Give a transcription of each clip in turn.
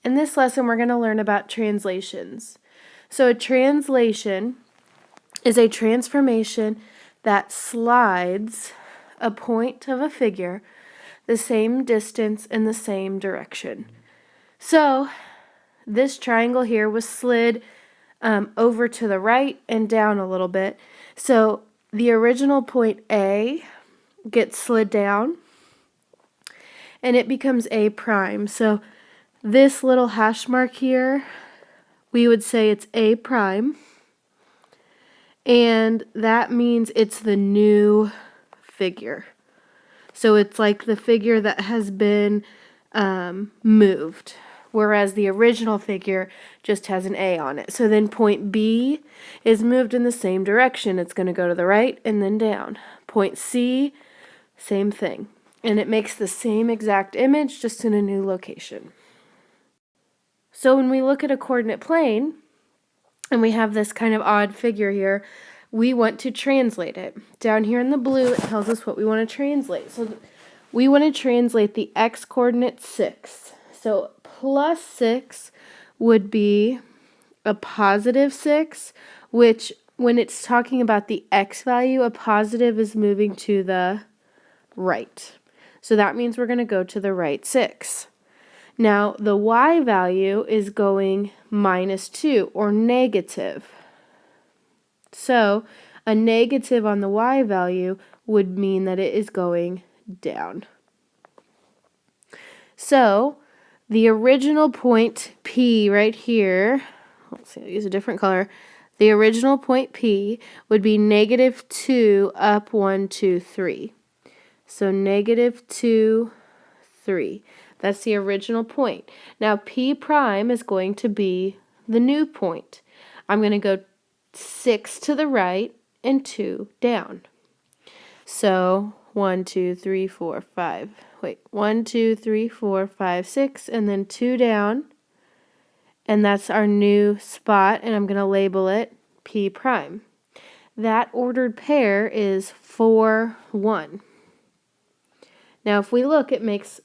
In this lesson, we're going to learn about translations. So a translation is a transformation that slides a point of a figure the same distance in the same direction. So this triangle here was slid over to the right and down a little bit. So the original point A gets slid down and it becomes A prime. So this little hash mark here, we would say it's A prime. And that means it's the new figure. So it's like the figure that has been moved, whereas the original figure just has an A on it. So then point B is moved in the same direction. It's going to go to the right and then down. Point C, same thing. And it makes the same exact image, just in a new location. So when we look at a coordinate plane, and we have this kind of odd figure here, we want to translate it. Down here in the blue, it tells us what we want to translate. So we want to translate the x coordinate 6. So plus 6 would be a positive 6, which when it's talking about the x value, a positive is moving to the right. So that means we're going to go to the right 6. Now, the y value is going -2 or negative. So, a negative on the y value would mean that it is going down. So, the original point P right here, let's see, I'll use a different color. The original point P would be -2 up 1, 2, 3. So, -2, 3. That's the original point. Now, P prime is going to be the new point. I'm going to go 6 to the right and 2 down. So 1, 2, 3, 4, 5. Wait, 1, 2, 3, 4, 5, 6, and then 2 down. And that's our new spot, and I'm going to label it P prime. That ordered pair is 4, 1. Now, if we look, it makes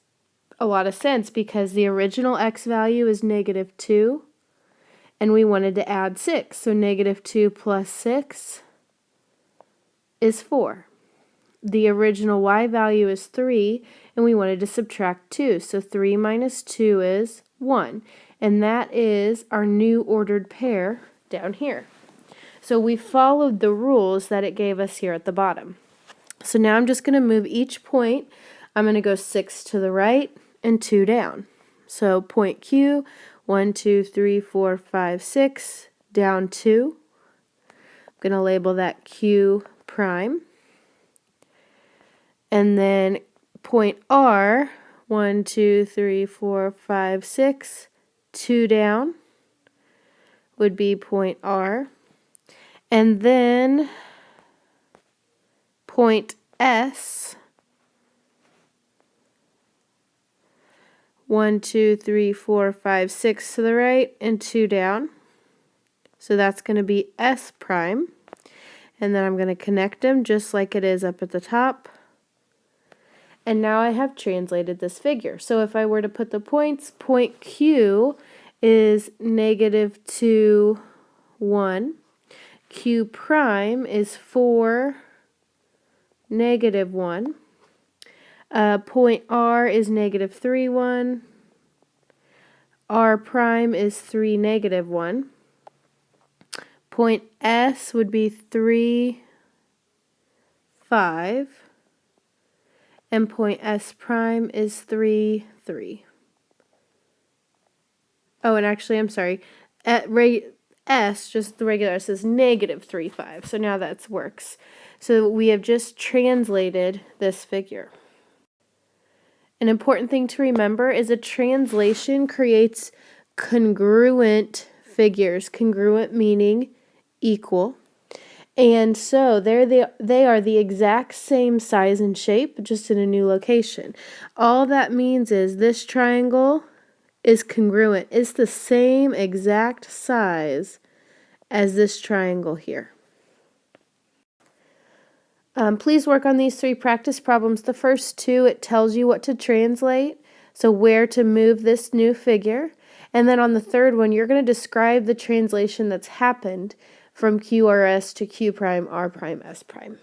a lot of sense because the original x value is -2, and we wanted to add 6. So -2 plus 6 is 4. The original y value is 3, and we wanted to subtract 2. So 3 minus 2 is 1. And that is our new ordered pair down here. So we followed the rules that it gave us here at the bottom. So now I'm just going to move each point. I'm going to go 6 to the right and 2 down. So point Q, 1, 2, 3, 4, 5, 6, down 2. I'm going to label that Q prime. And then point R, 1, 2, 3, 4, 5, 6, 2 down would be point R. And then point S, 1, 2, 3, 4, 5, 6 to the right and 2 down. So that's going to be S prime. And then I'm going to connect them just like it is up at the top. And now I have translated this figure. So if I were to put the points, point Q is -2, 1. Q prime is 4, -1. Point R is -3, 1. R prime is 3, -1. Point S would be 3, 5. And point S prime is 3, 3. Oh, and actually, I'm sorry. At S, just the regular S, is -3, 5. So now that works. So we have just translated this figure. An important thing to remember is a translation creates congruent figures. Congruent meaning equal. And so they are the exact same size and shape, just in a new location. All that means is this triangle is congruent. It's the same exact size as this triangle here. Please work on these 3 practice problems. The first 2, it tells you what to translate, so where to move this new figure. And then on the third one, you're going to describe the translation that's happened from QRS to Q prime, R prime, S prime.